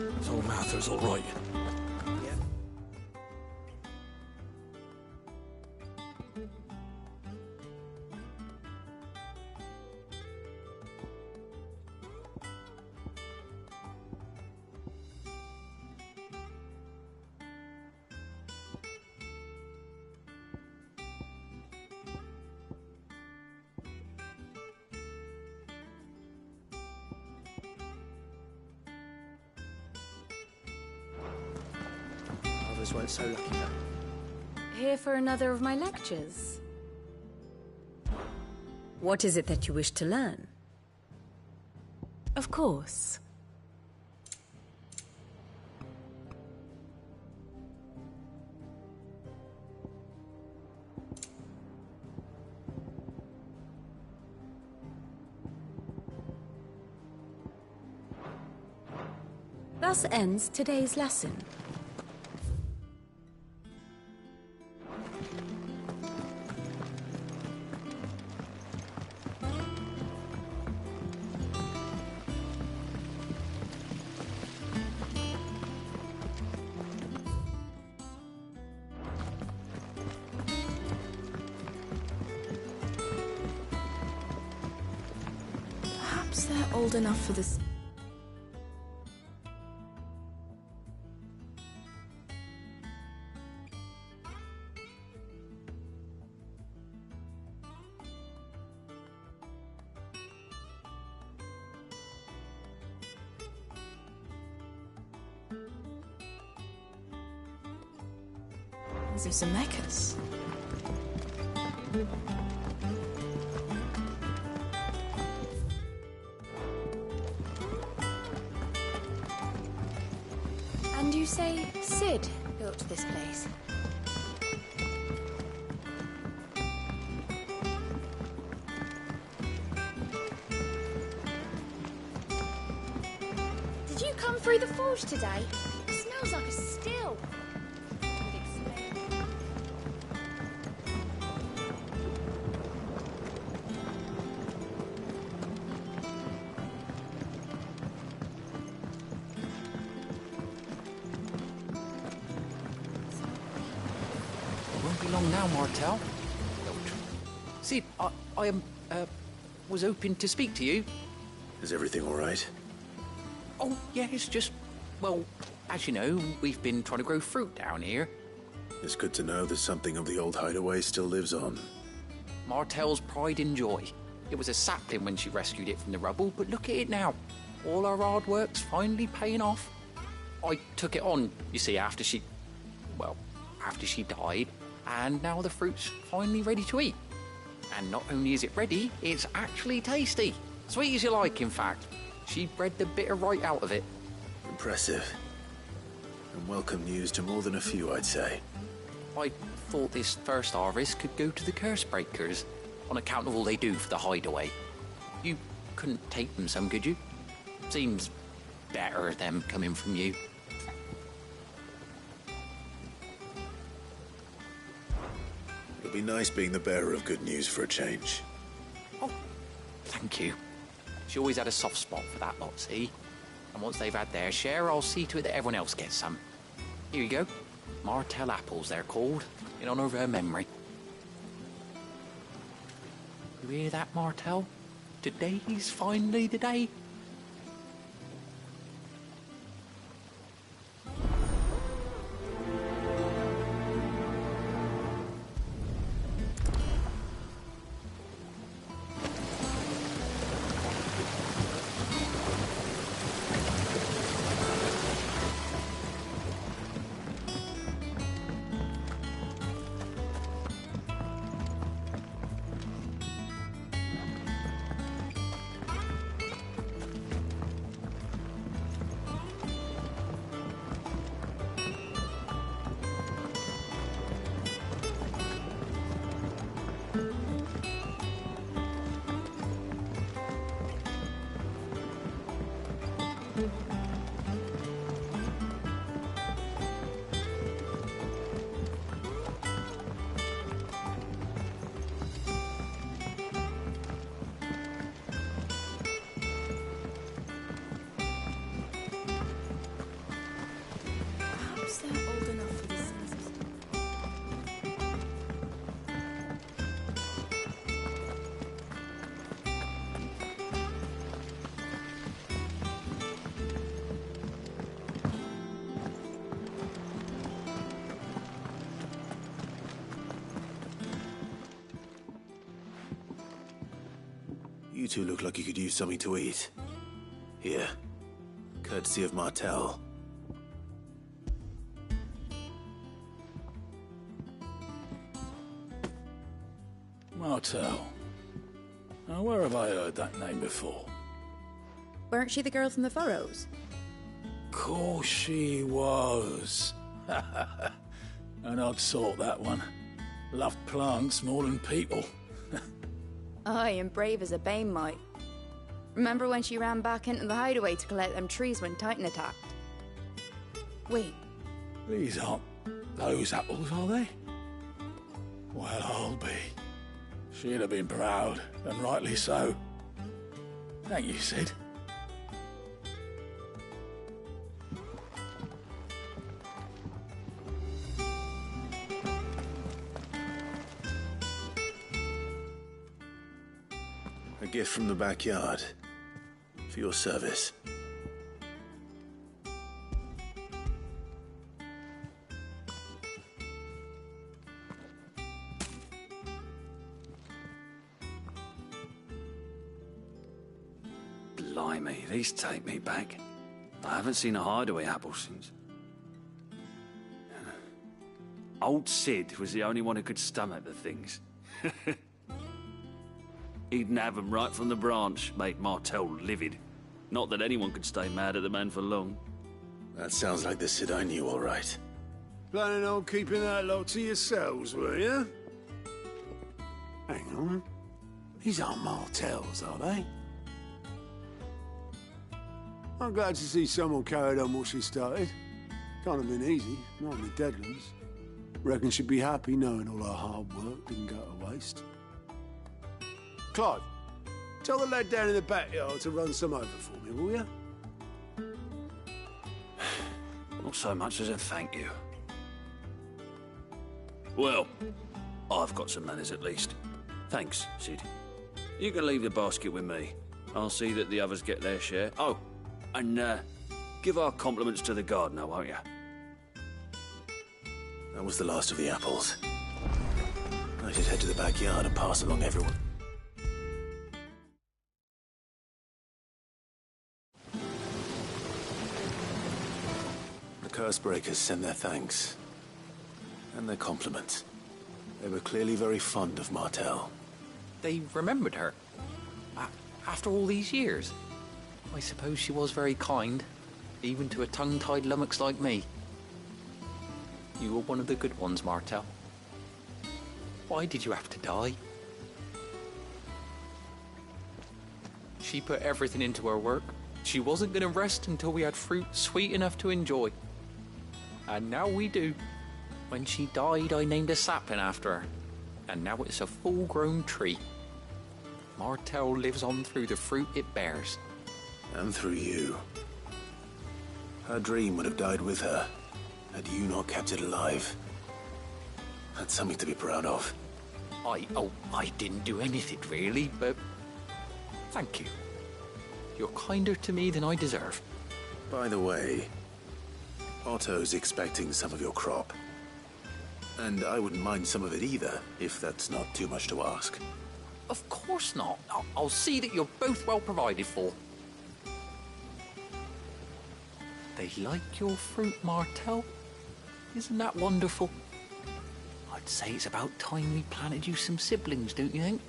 So Mather's all right. Yeah. Others weren't so lucky though. Here for another of my lectures? What is it that you wish to learn? Of course. Thus ends today's lesson. Perhaps they're old enough for this. Zemeckis. And you say Sid built this place? Did you come through the forge today? It smells like a still. Won't be long now, Martel. Sid, I was hoping to speak to you. Is everything all right? Oh, yeah, it's just, well, as you know, we've been trying to grow fruit down here. It's good to know that something of the old hideaway still lives on. Martel's pride and joy. It was a sapling when she rescued it from the rubble, but look at it now. All our hard work's finally paying off. I took it on, you see, after she died, and now the fruit's finally ready to eat. And not only is it ready, it's actually tasty. Sweet as you like, in fact. She bred the bitter right out of it. Impressive. And welcome news to more than a few, I'd say. I thought this first harvest could go to the curse breakers, on account of all they do for the hideaway. You couldn't take them some, could you? Seems better them coming from you. It'll be nice being the bearer of good news for a change. Oh, thank you. She always had a soft spot for that lot, see? And once they've had their share, I'll see to it that everyone else gets some. Here you go. Martel apples, they're called, in honour of her memory. You hear that, Martel? Today's finally the day. You two look like you could use something to eat. Here, courtesy of Martel. Martel. Now, where have I heard that name before? Weren't she the girl from the Furrows? Course she was. An odd sort, that one. Loved plants more than people. Aye, and brave as a bane might. Remember when she ran back into the hideaway to collect them trees when Titan attacked? Wait, These aren't those apples, are they? Well, I'll be. She'd have been proud, and rightly so. Thank you, Sid. A gift from the backyard. For your service. Blimey, these take me back. I haven't seen a hideaway apple since. Old Sid was the only one who could stomach the things. He'd nab 'em right from the branch, make Martel livid. Not that anyone could stay mad at the man for long. That sounds like the Sid I knew, all right. Planning on keeping that lot to yourselves, were you? Hang on. These aren't Martels, are they? I'm glad to see someone carried on what she started. Can't have been easy, not in the Deadlands. Reckon she'd be happy knowing all her hard work didn't go to waste. Clive, tell the lad down in the backyard to run some over for me, will you? Not so much as a thank you. Well, I've got some manners at least. Thanks, Sid. You can leave the basket with me. I'll see that the others get their share. Oh, and give our compliments to the gardener, won't you? That was the last of the apples. I should head to the backyard and pass along everyone. The Cursebreakers send their thanks. And their compliments. They were clearly very fond of Martel. They remembered her. After all these years. I suppose she was very kind, even to a tongue-tied lummox like me. You were one of the good ones, Martel. Why did you have to die? She put everything into her work. She wasn't going to rest until we had fruit sweet enough to enjoy. And now we do. When she died, I named a sapling after her. And now it's a full-grown tree. Martel lives on through the fruit it bears. And through you. Her dream would have died with her, had you not kept it alive. That's something to be proud of. I didn't do anything really, but thank you. You're kinder to me than I deserve. By the way, Otto's expecting some of your crop. And I wouldn't mind some of it either, if that's not too much to ask. Of course not. I'll see that you're both well provided for. They like your fruit, Martel. Isn't that wonderful? I'd say it's about time we planted you some siblings, don't you think?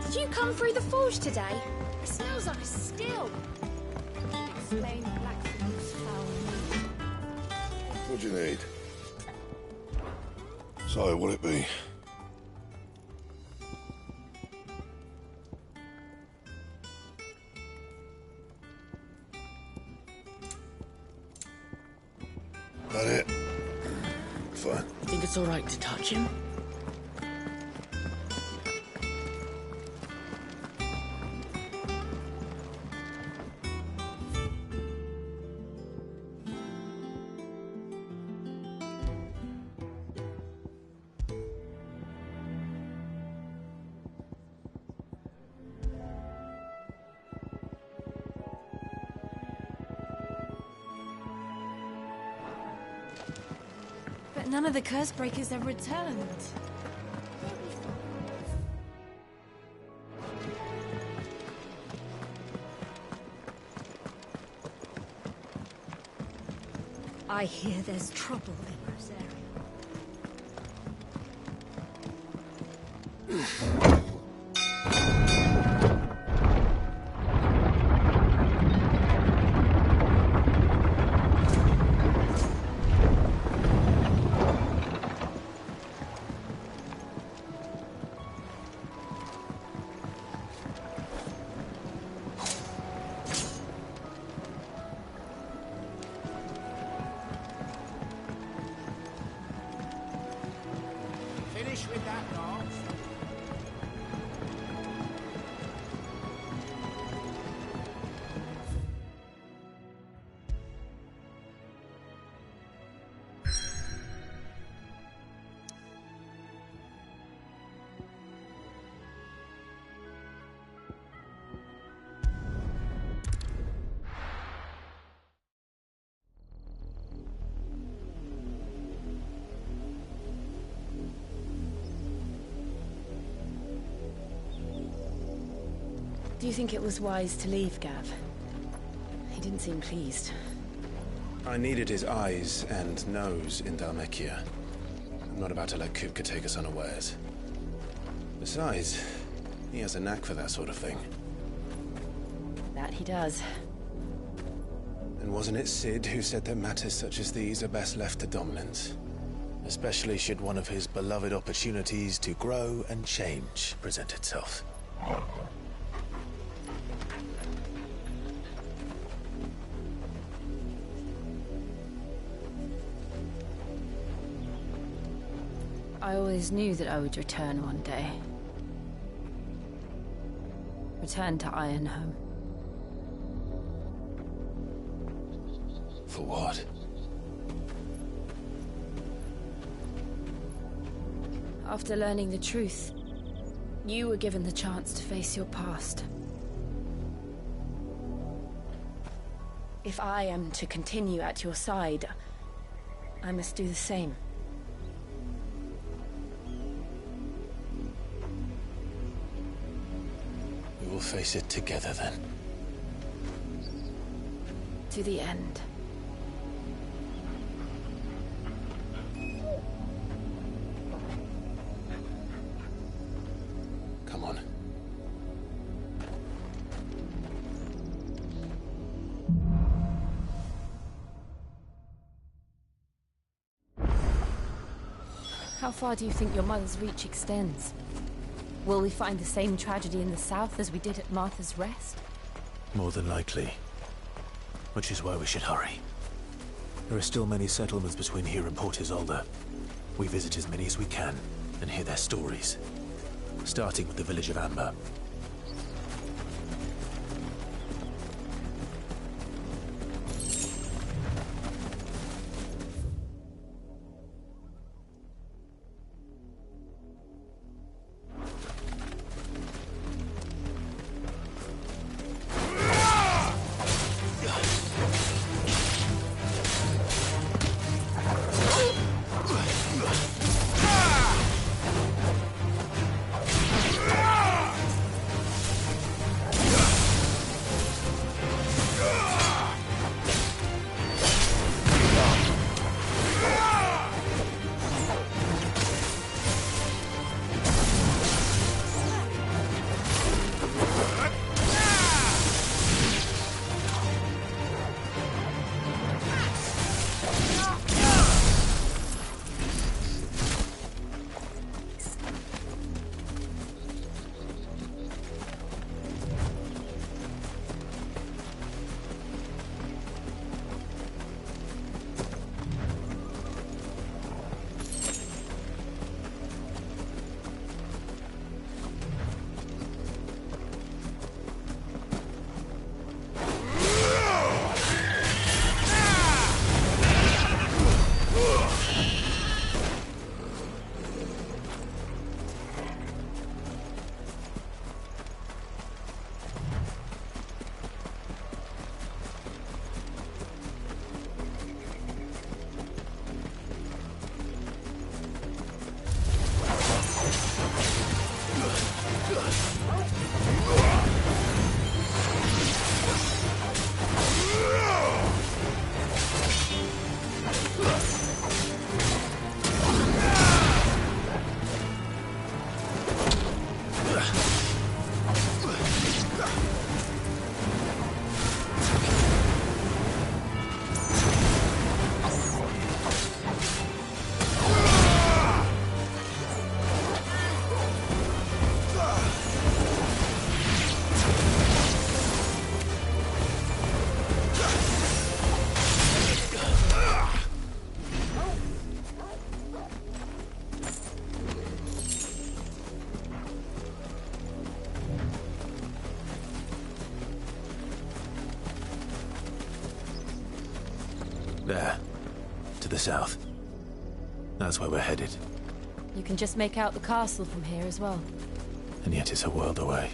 Did you come through the forge today? It smells like a still. Explain Blackfield's foul mood. What do you need? So, what'll it be? That it? Fine. Think it's all right to touch him? But none of the curse breakers ever returned. I hear there's trouble in Rosaria. Finish with that, Lars. Do you think it was wise to leave, Gav? He didn't seem pleased. I needed his eyes and nose in Dhalmekia. I'm not about to let Kupka take us unawares. Besides, he has a knack for that sort of thing. That he does. And wasn't it Cid who said that matters such as these are best left to dominance? Especially should one of his beloved opportunities to grow and change present itself. I always knew that I would return one day. Return to Ironhome. For what? After learning the truth, you were given the chance to face your past. If I am to continue at your side, I must do the same. We will face it together then. To the end. Come on. How far do you think your mother's reach extends? Will we find the same tragedy in the south as we did at Martha's Rest? More than likely. Which is why we should hurry. There are still many settlements between here and Port Isolde. We visit as many as we can and hear their stories. Starting with the village of Amber. There. To the south. That's where we're headed. You can just make out the castle from here as well. And yet it's a world away.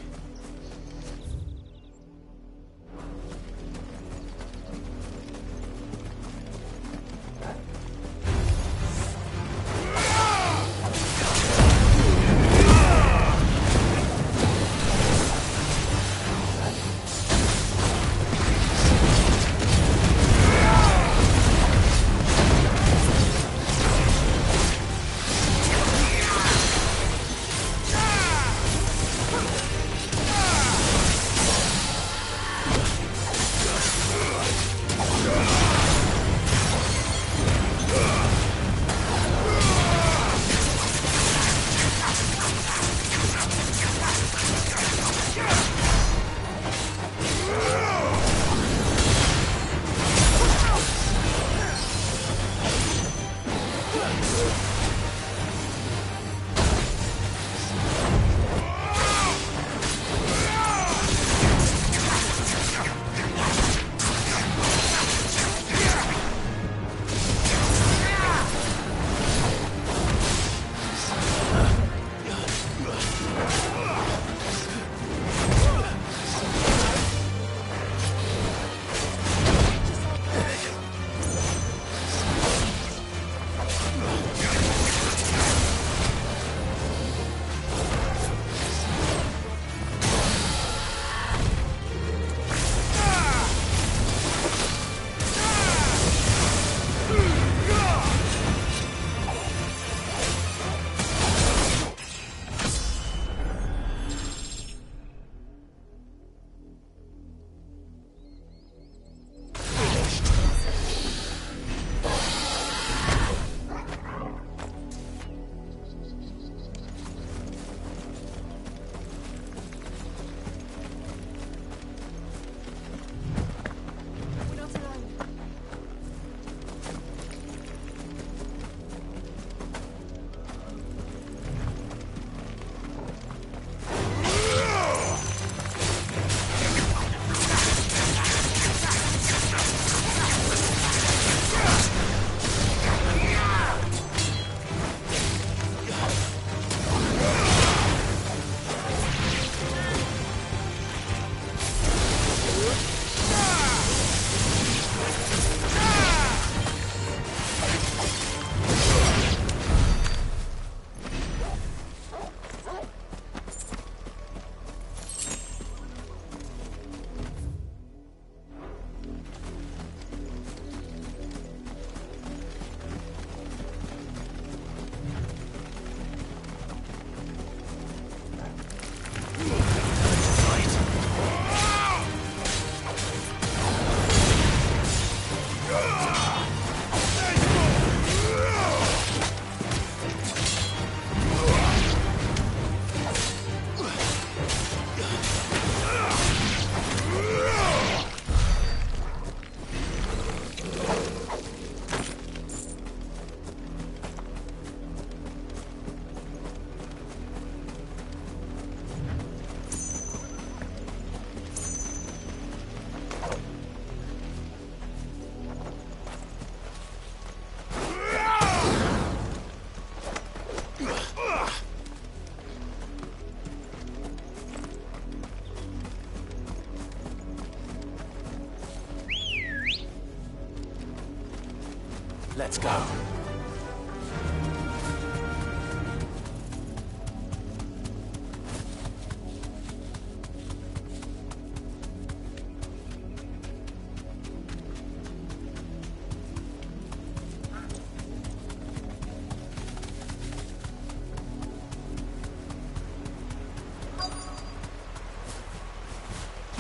Let's go.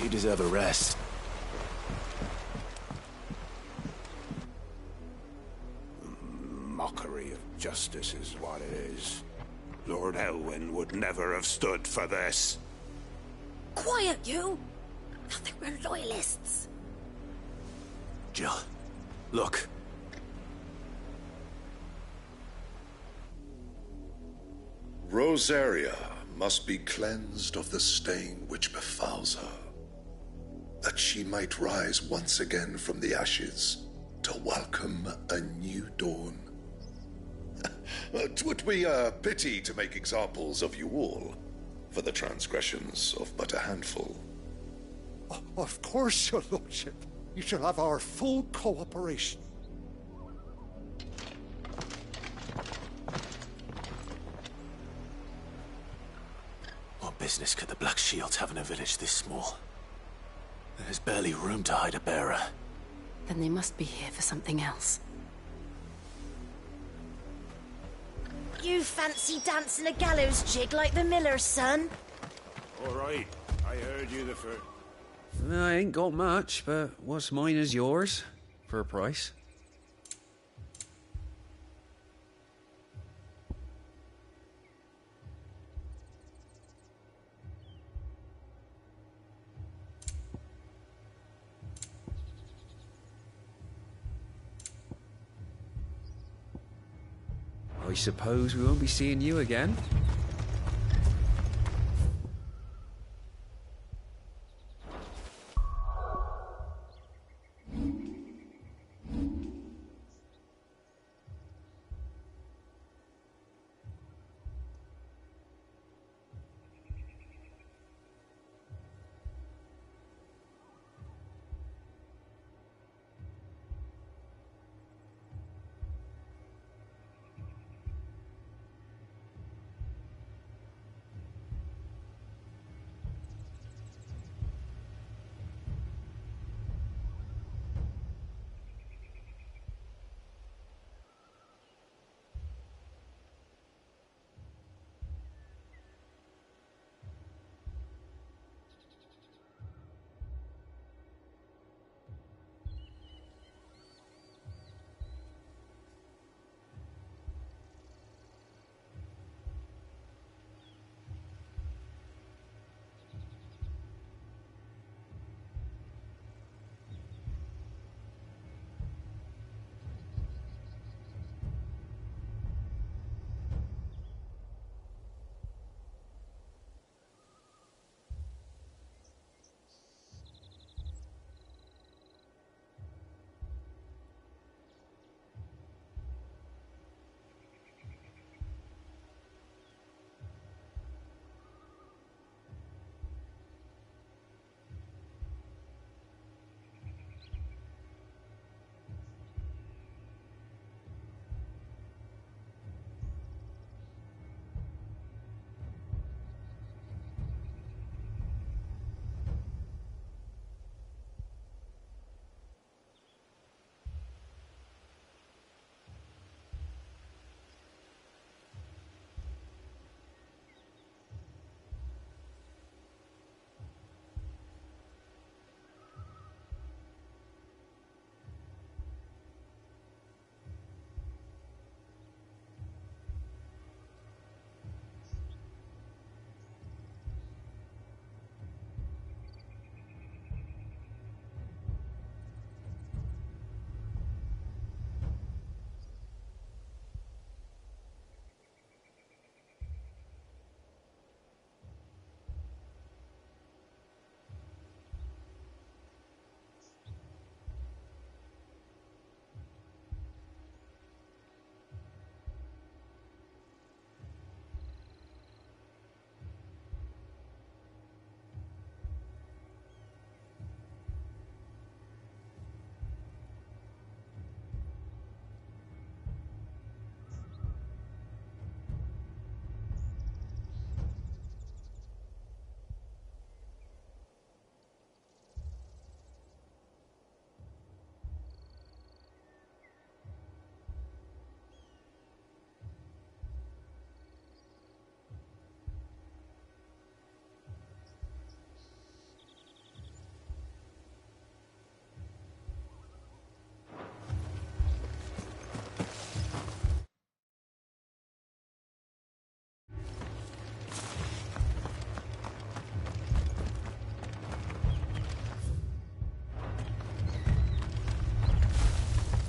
You deserve a rest. Mockery of justice is what it is. Lord Elwyn would never have stood for this. Quiet, you! I think we're loyalists. Jill, look. Rosaria must be cleansed of the stain which befouls her, that she might rise once again from the ashes to welcome a new dawn. 'Twould be a pity to make examples of you all for the transgressions of but a handful. Of course, your lordship. You shall have our full cooperation. What business could the Black Shields have in a village this small? There's barely room to hide a bearer. Then they must be here for something else. You fancy dancing a gallows jig like the miller's son? All right, I heard you the first. I ain't got much, but what's mine is yours, for a price. I suppose we won't be seeing you again.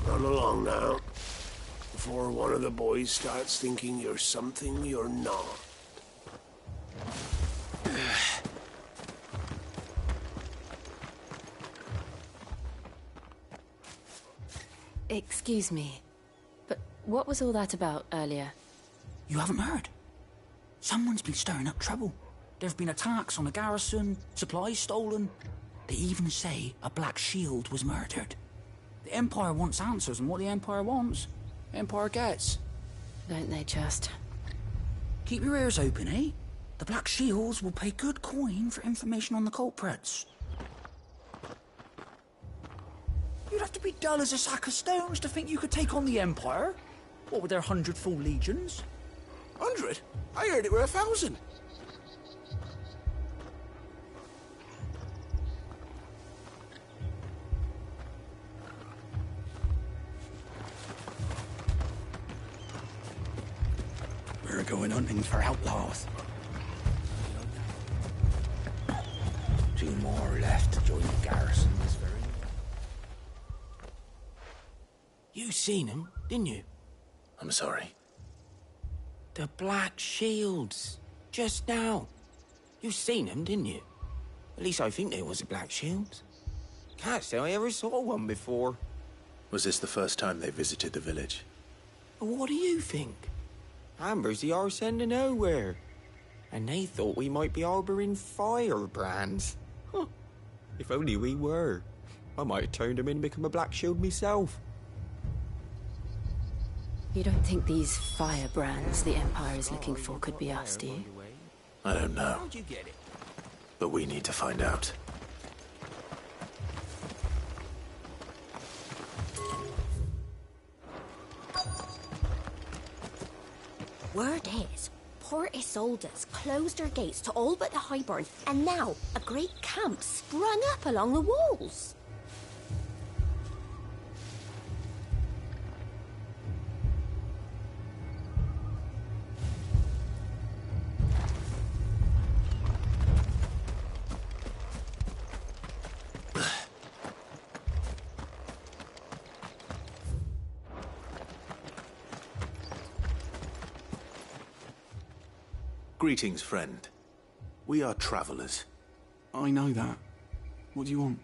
Run along now, before one of the boys starts thinking you're something you're not. Excuse me, but what was all that about earlier? You haven't heard? Someone's been stirring up trouble. There have been attacks on the garrison, supplies stolen. They even say a Black Shield was murdered. The Empire wants answers, and what the Empire wants, Empire gets. Don't they just? Keep your ears open, eh? The Black Shields will pay good coin for information on the culprits. You'd have to be dull as a sack of stones to think you could take on the Empire. What with their 100 full legions? 100? I heard it were 1,000. We're going hunting for outlaws. 2 more left to join the garrison this very day. You seen him, didn't you? I'm sorry. The Black Shields. Just now. You seen them, didn't you? At least I think there was a Black Shield. Can't say I ever saw one before. Was this the first time they visited the village? What do you think? Amber's the arse end of nowhere. And they thought we might be harbouring firebrands. Huh. If only we were. I might have turned them in and become a Black Shield myself. You don't think these firebrands the Empire is looking for could be us, do you? I don't know. But we need to find out. Word is, Port Isolde's closed her gates to all but the Highborn, and now a great camp sprung up along the walls. Greetings, friend. We are travelers. I know that. What do you want?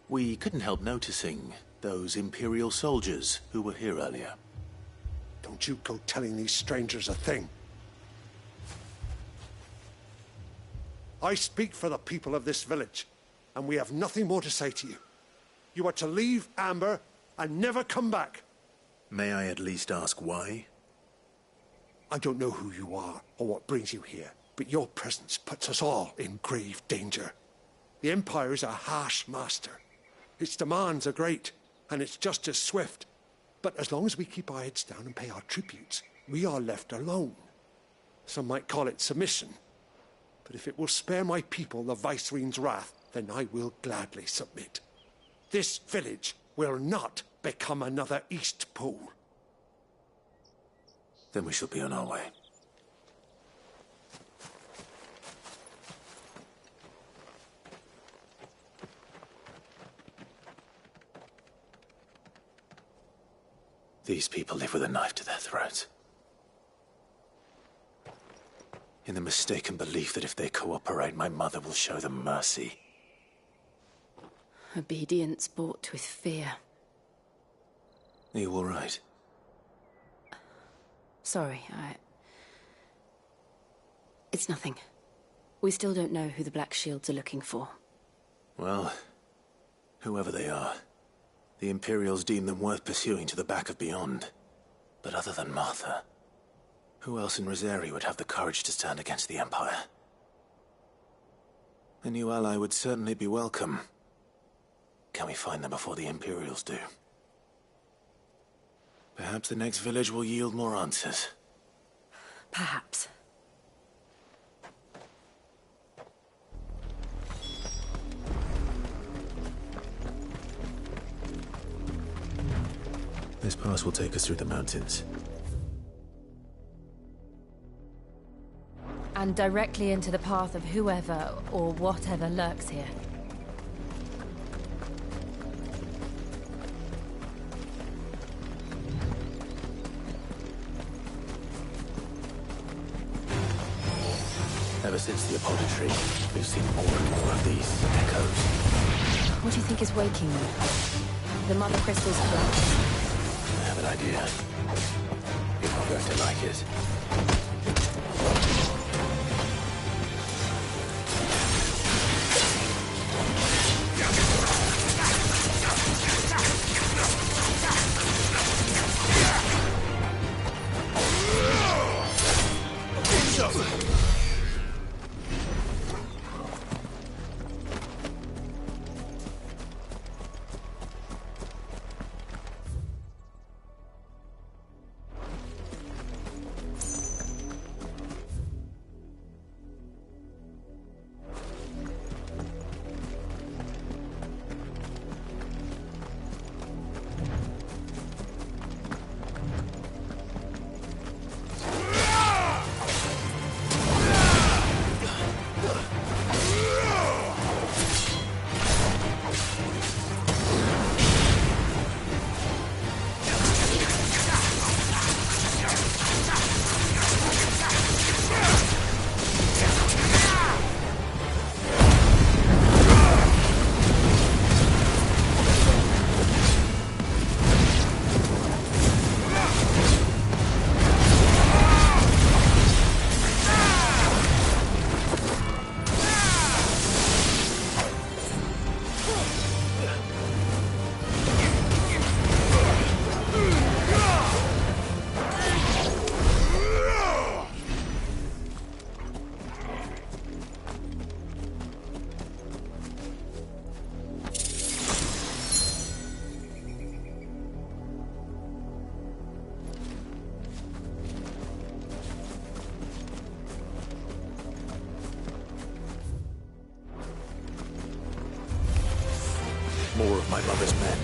We couldn't help noticing those Imperial soldiers who were here earlier. Don't you go telling these strangers a thing. I speak for the people of this village, and we have nothing more to say to you. You are to leave Amber and never come back. May I at least ask why? I don't know who you are or what brings you here, but your presence puts us all in grave danger. The Empire is a harsh master. Its demands are great, and its justice swift. But as long as we keep our heads down and pay our tributes, we are left alone. Some might call it submission. But if it will spare my people the Viceroy's wrath, then I will gladly submit. This village will not become another Eastpool. Then we shall be on our way. These people live with a knife to their throats. In the mistaken belief that if they cooperate, my mother will show them mercy. Obedience bought with fear. Are you all right? Sorry, It's nothing. We still don't know who the Black Shields are looking for. Well, whoever they are, the Imperials deem them worth pursuing to the back of beyond. But other than Martha, who else in Rosari would have the courage to stand against the Empire? A new ally would certainly be welcome. Can we find them before the Imperials do? Perhaps the next village will yield more answers. Perhaps. This pass will take us through the mountains. And directly into the path of whoever or whatever lurks here. Ever since the Apoditry, we've seen more and more of these echoes. What do you think is waking them? The Mother Crystal's collapse? that idea. You're not going to like it. More of my mother's men.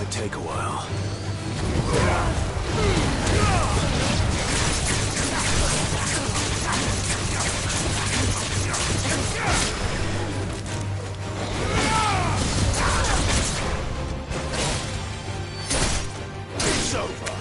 Might take a while. It's over.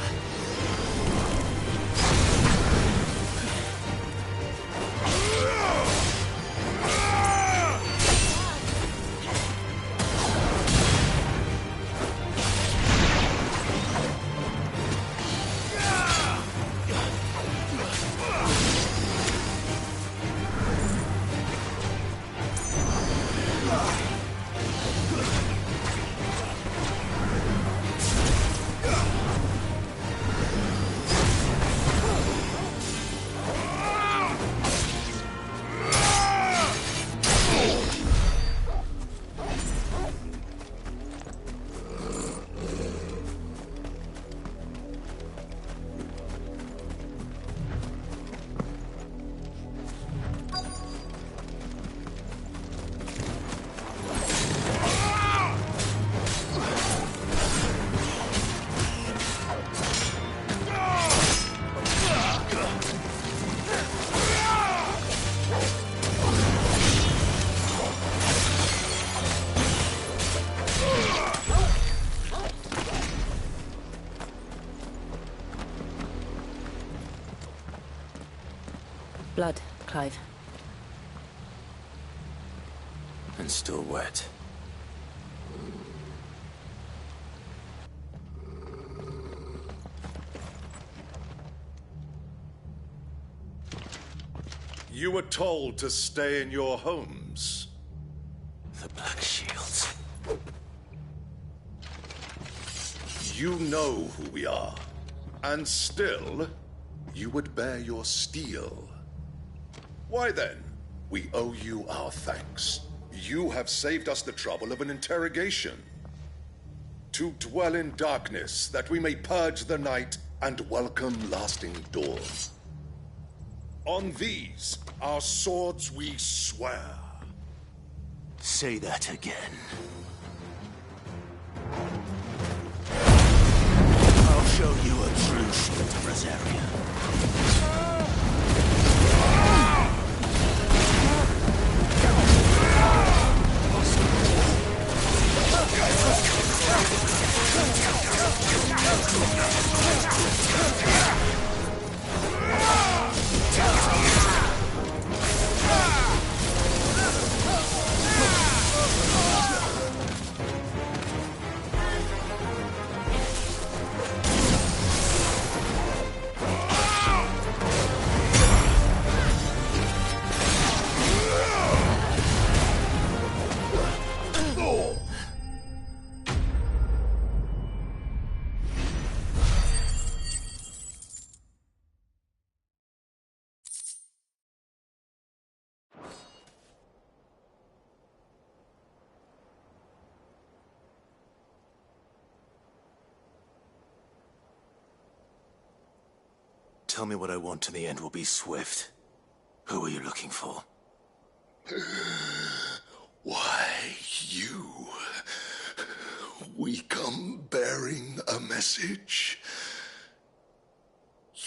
Blood, Clive. And still wet. You were told to stay in your homes. The Black Shields. You know who we are. And still, you would bear your steel. Why then, we owe you our thanks. You have saved us the trouble of an interrogation. To dwell in darkness, that we may purge the night and welcome lasting dawn. On these, our swords we swear. Say that again. I'll show you a true shield of Rosaria. Tell me what I want and the end will be swift. Who are you looking for? Why, you. We come bearing a message.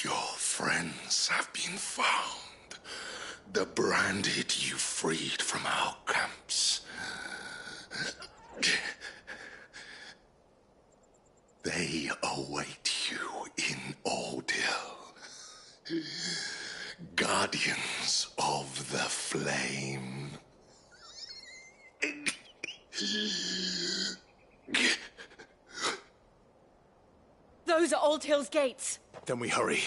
Your friends have been found. The branded you freed from our camps. They await you in Aldil. Guardians of the Flame. Those are Old Hill's gates. Then we hurry.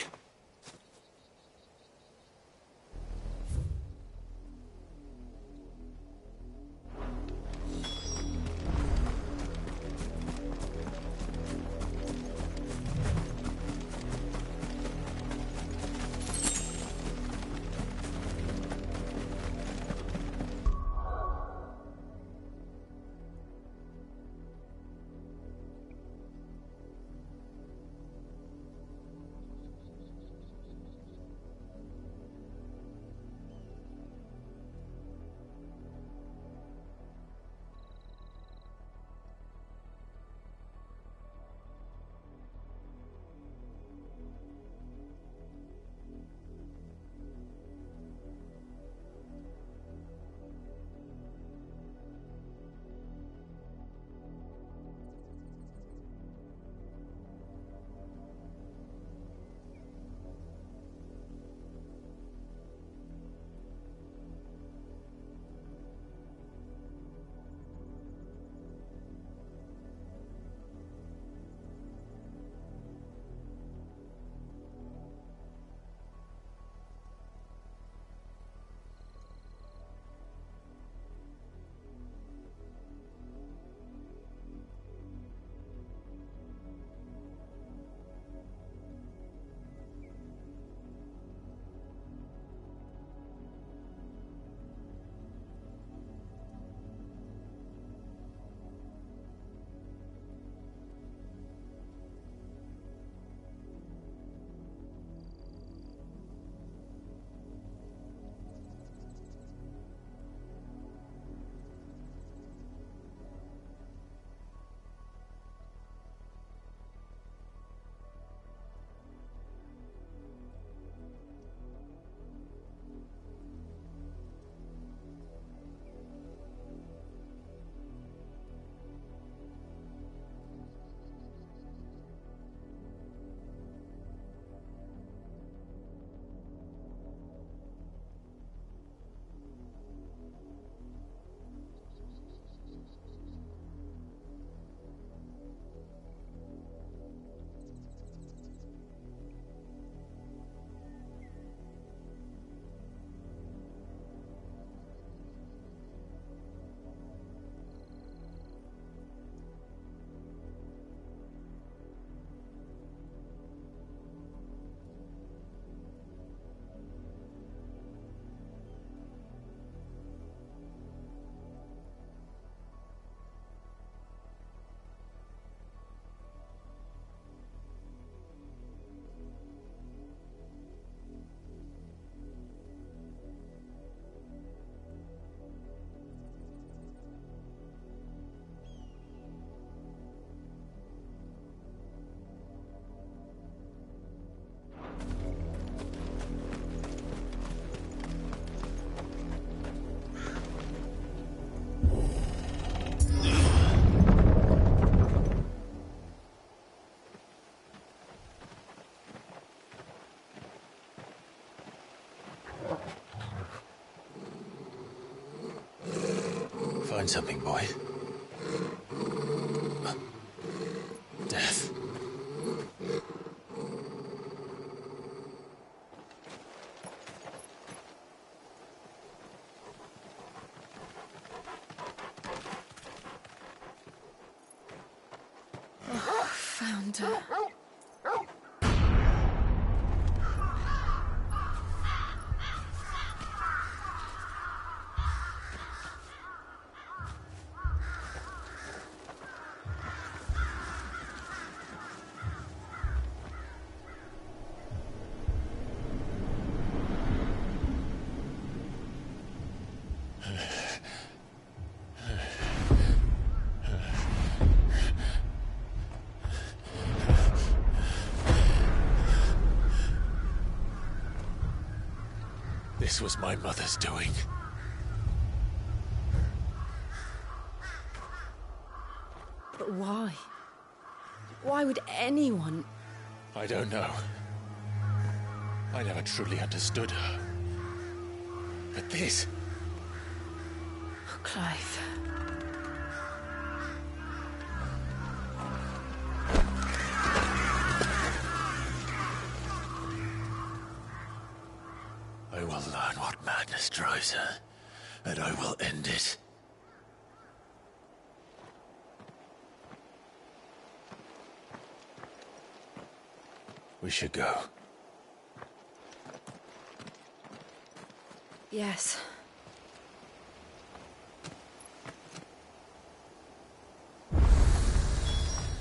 Find something, boy. Death. Oh, found her. This was my mother's doing. But why? Why would anyone... I don't know. I never truly understood her. But this... Oh, Clive. I will learn what madness drives her, and I will end it. We should go. Yes.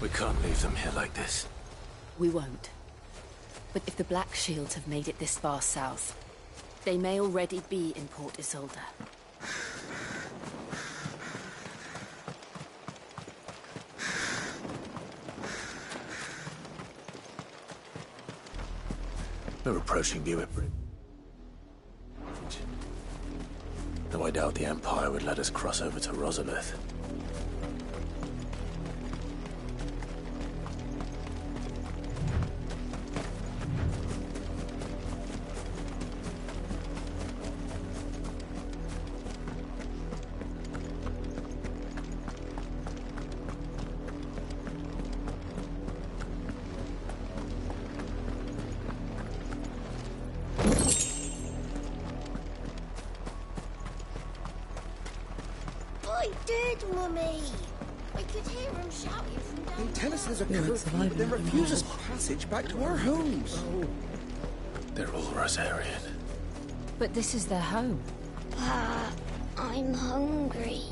We can't leave them here like this. We won't. But if the Black Shields have made it this far south, they may already be in Port Isolde. We're approaching Buick Bridge. Though I doubt the Empire would let us cross over to Rosalith. I did, Mummy. I could hear him shouting from down. They tell us there's a curfew, but then refuse us passage back to our homes. They're all Rosarian. But this is their home. I'm hungry.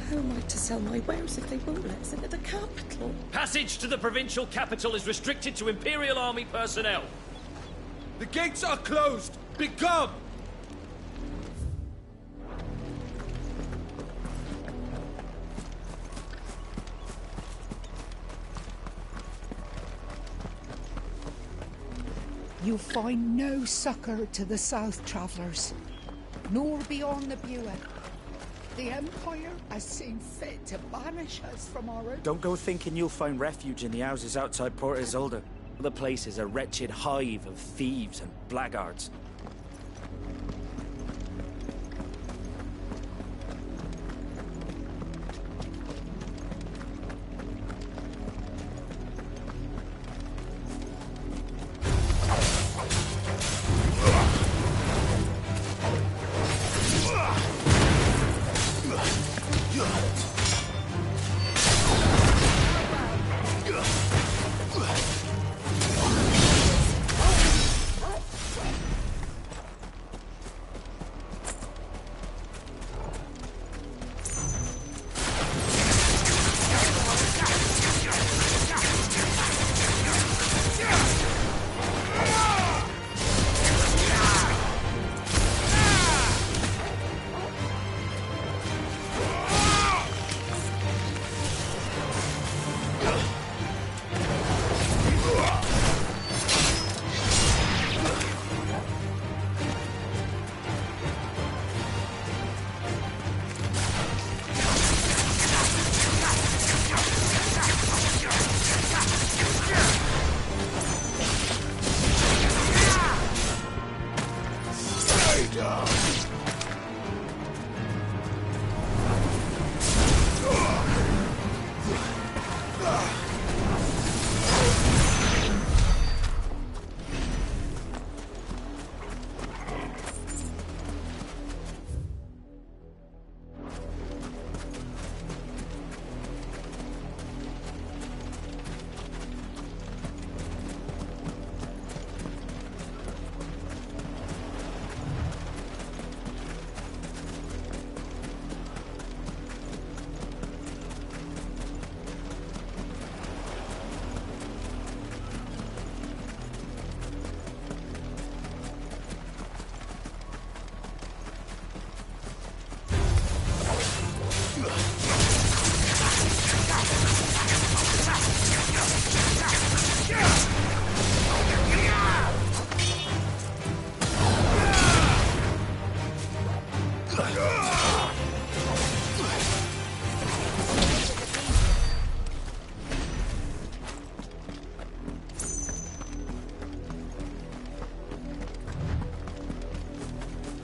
How am I to sell my wares if they won't let us into the capital? Passage to the provincial capital is restricted to Imperial Army personnel. The gates are closed! Become! You find no succor to the south travellers, nor beyond the Buick. The Empire has seen fit to banish us from our own. Don't go thinking you'll find refuge in the houses outside Port Isolde. The place is a wretched hive of thieves and blackguards.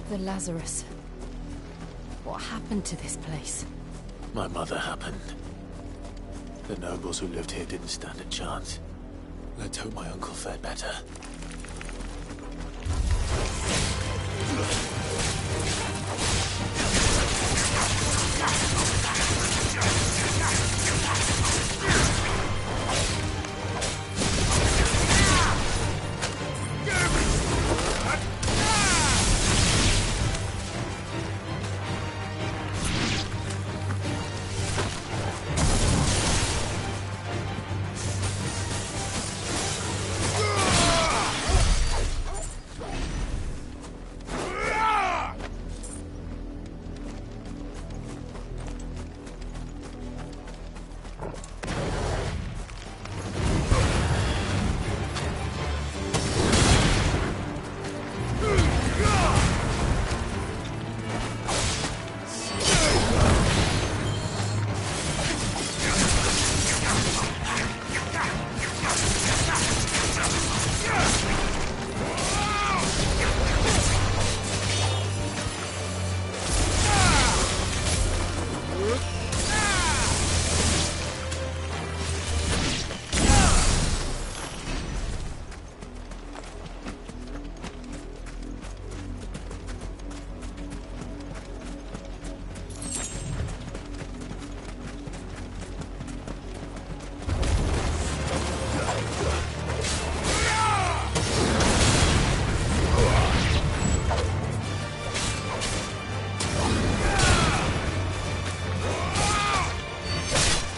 The Lazarus. What happened to this place? My mother happened. The nobles who lived here didn't stand a chance. Let's hope my uncle fared better.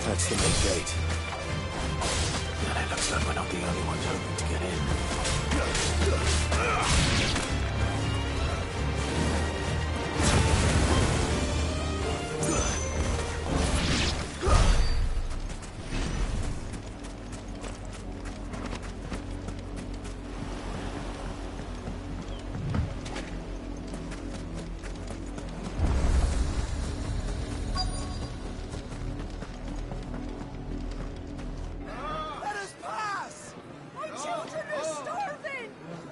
That's the main gate. And it looks like we're not the only ones hoping to get in.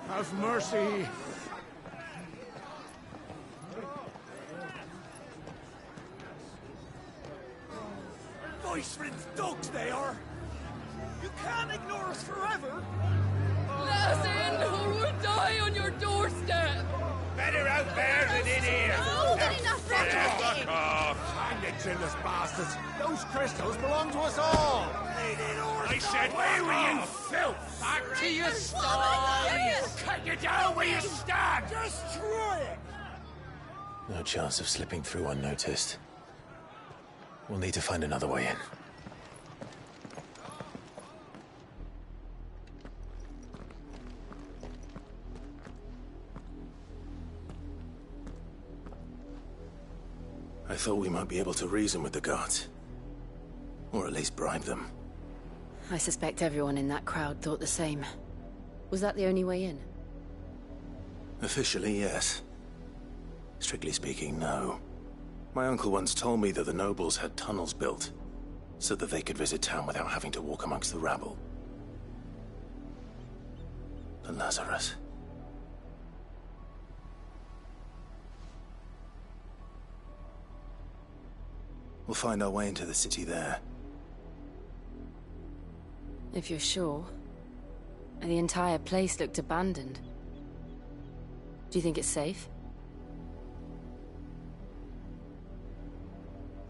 Have mercy. Voice-riddled dogs they are. You can't ignore us forever. Let us in or we'll die on your doorstep. Better out there than in here. More than enough Fuck off. Hang the chinless bastards. Those crystals belong to us all. I said, where were you, filth? Back to your sties. Cut you down where you stand. Destroy it. No chance of slipping through unnoticed. We'll need to find another way in. I thought we might be able to reason with the guards. Or at least bribe them. I suspect everyone in that crowd thought the same. Was that the only way in? Officially, yes. Strictly speaking, no. My uncle once told me that the nobles had tunnels built, so that they could visit town without having to walk amongst the rabble. The Lazarus. We'll find our way into the city there. If you're sure. The entire place looked abandoned. Do you think it's safe?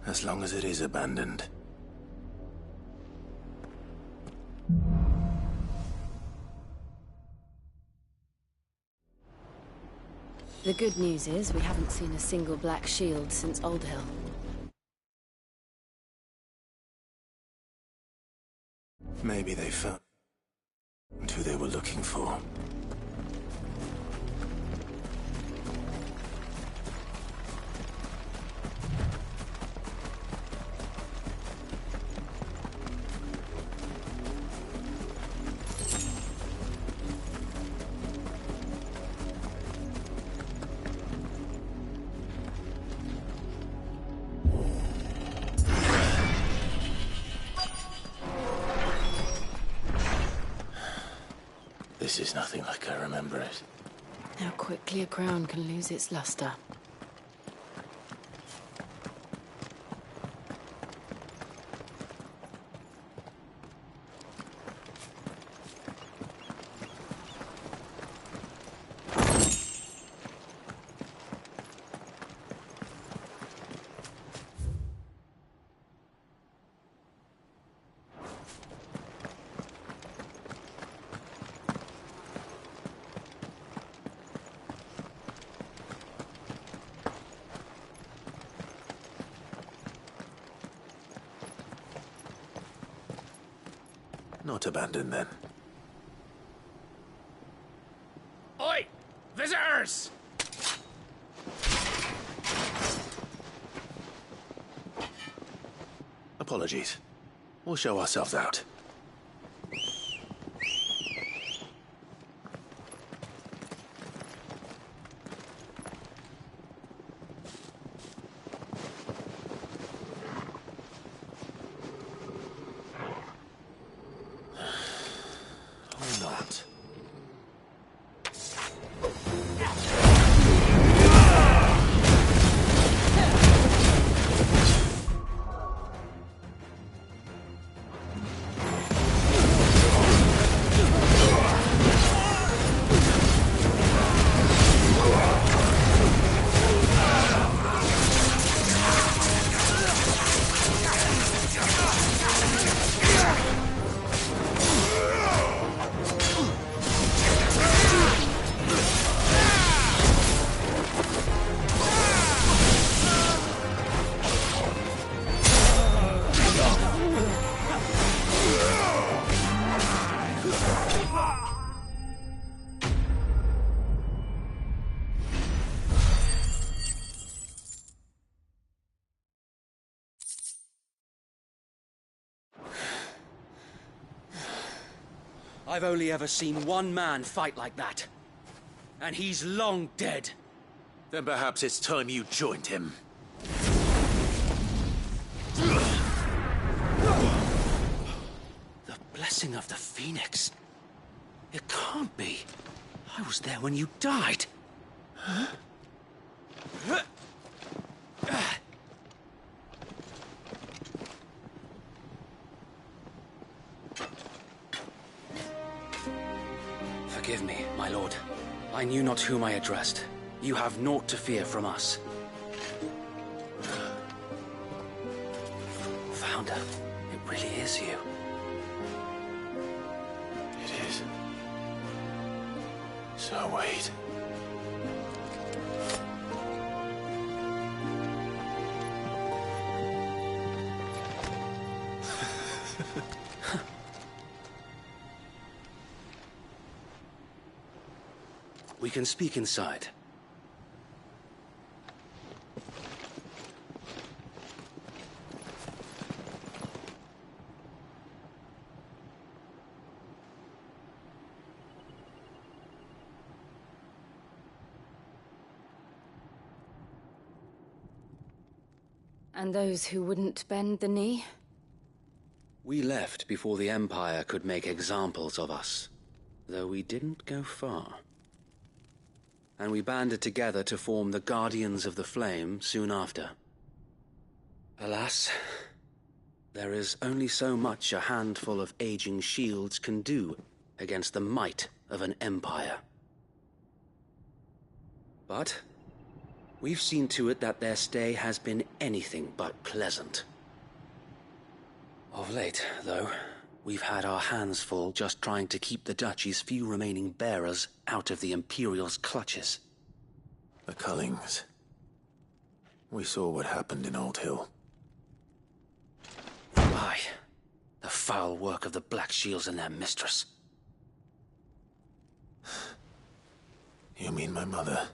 As long as it is abandoned. The good news is we haven't seen a single black shield since Old Hill. Maybe they found who they were looking for. This is nothing like I remember it. How quickly a crown can lose its luster. Not abandoned, then. Oi! Visitors! Apologies. We'll show ourselves out. I've only ever seen one man fight like that. And he's long dead. Then perhaps it's time you joined him. The blessing of the Phoenix. It can't be. I was there when you died. Huh? Forgive me, my lord. I knew not whom I addressed. You have naught to fear from us. Founder, it really is you. It is. So wait. We can speak inside. And those who wouldn't bend the knee? We left before the Empire could make examples of us, though we didn't go far. And we banded together to form the Guardians of the Flame soon after. Alas, there is only so much a handful of aging shields can do against the might of an empire. But we've seen to it that their stay has been anything but pleasant. Of late, though, we've had our hands full just trying to keep the Duchy's few remaining bearers out of the Imperial's clutches. The Cullings. We saw what happened in Old Hill. Why? The foul work of the Black Shields and their mistress. You mean my mother?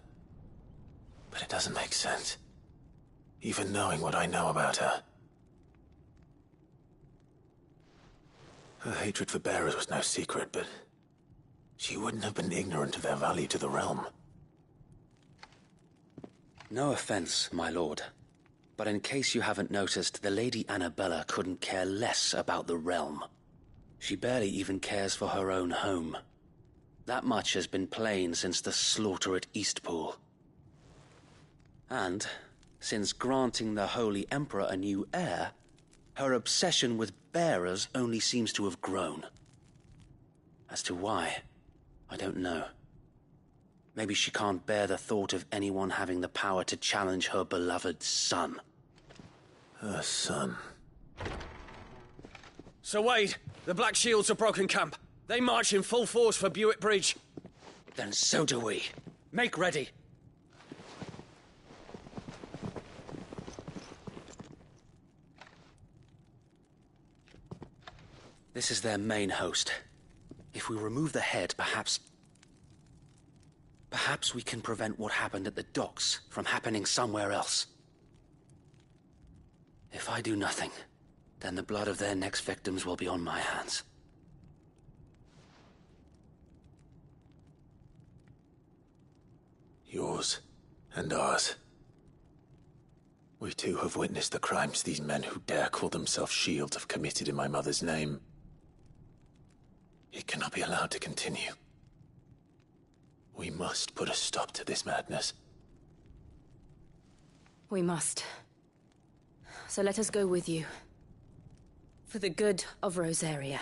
But it doesn't make sense. Even knowing what I know about her. Her hatred for bearers was no secret, but she wouldn't have been ignorant of their value to the realm. No offense, my lord, but in case you haven't noticed, the Lady Annabella couldn't care less about the realm. She barely even cares for her own home. That much has been plain since the slaughter at Eastpool. And, since granting the Holy Emperor a new heir, her obsession with bearers only seems to have grown. As to why, I don't know. Maybe she can't bear the thought of anyone having the power to challenge her beloved son. Her son. Sir Wade, the Black Shields have broken camp. They march in full force for Buick Bridge. Then so do we. Make ready. This is their main host. If we remove the head, perhaps we can prevent what happened at the docks from happening somewhere else. If I do nothing, then the blood of their next victims will be on my hands. Yours and ours. We too have witnessed the crimes these men who dare call themselves Shields have committed in my mother's name. It cannot be allowed to continue. We must put a stop to this madness. We must. So let us go with you. For the good of Rosaria.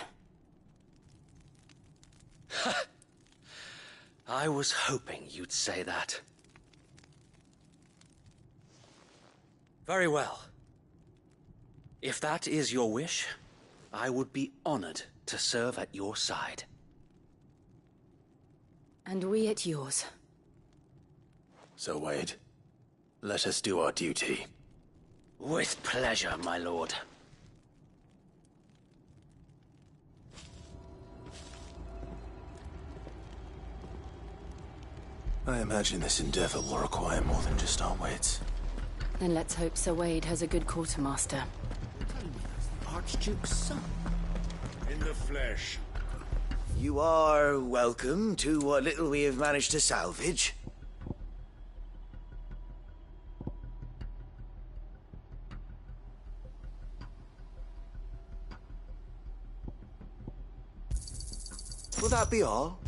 I was hoping you'd say that. Very well. If that is your wish, I would be honored to serve at your side. And we at yours. So, Wade, let us do our duty. With pleasure, my lord. I imagine this endeavor will require more than just our wits. Then let's hope Sir Wade has a good quartermaster. Archduke's son. In the flesh. You are welcome to what little we have managed to salvage. Will that be all?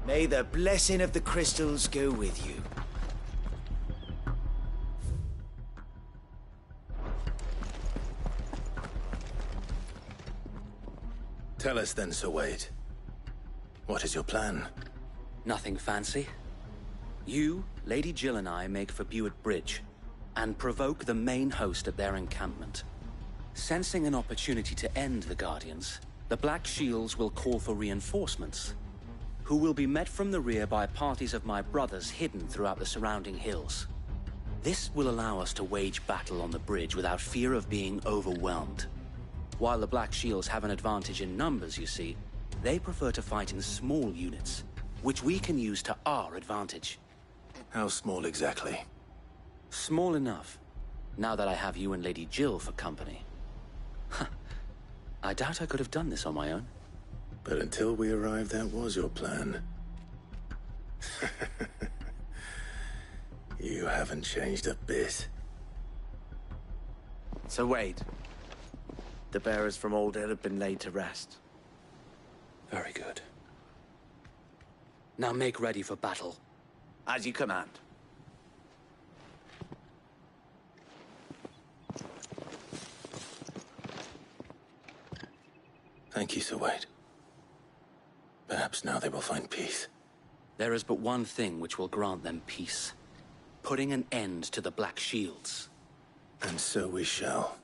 May the blessing of the crystals go with you. Tell us then, Sir Wade. What is your plan? Nothing fancy. You, Lady Jill and I make for Buick Bridge, and provoke the main host at their encampment. Sensing an opportunity to end the Guardians, the Black Shields will call for reinforcements, who will be met from the rear by parties of my brothers hidden throughout the surrounding hills. This will allow us to wage battle on the bridge without fear of being overwhelmed. While the Black Shields have an advantage in numbers, you see, they prefer to fight in small units, which we can use to our advantage. How small exactly? Small enough, now that I have you and Lady Jill for company. I doubt I could have done this on my own. But until we arrived, that was your plan. You haven't changed a bit. Sir Wade, the bearers from Old Hill have been laid to rest. Very good. Now make ready for battle. As you command. Thank you, Sir Wade. Perhaps now they will find peace. There is but one thing which will grant them peace. Putting an end to the Black Shields. And so we shall.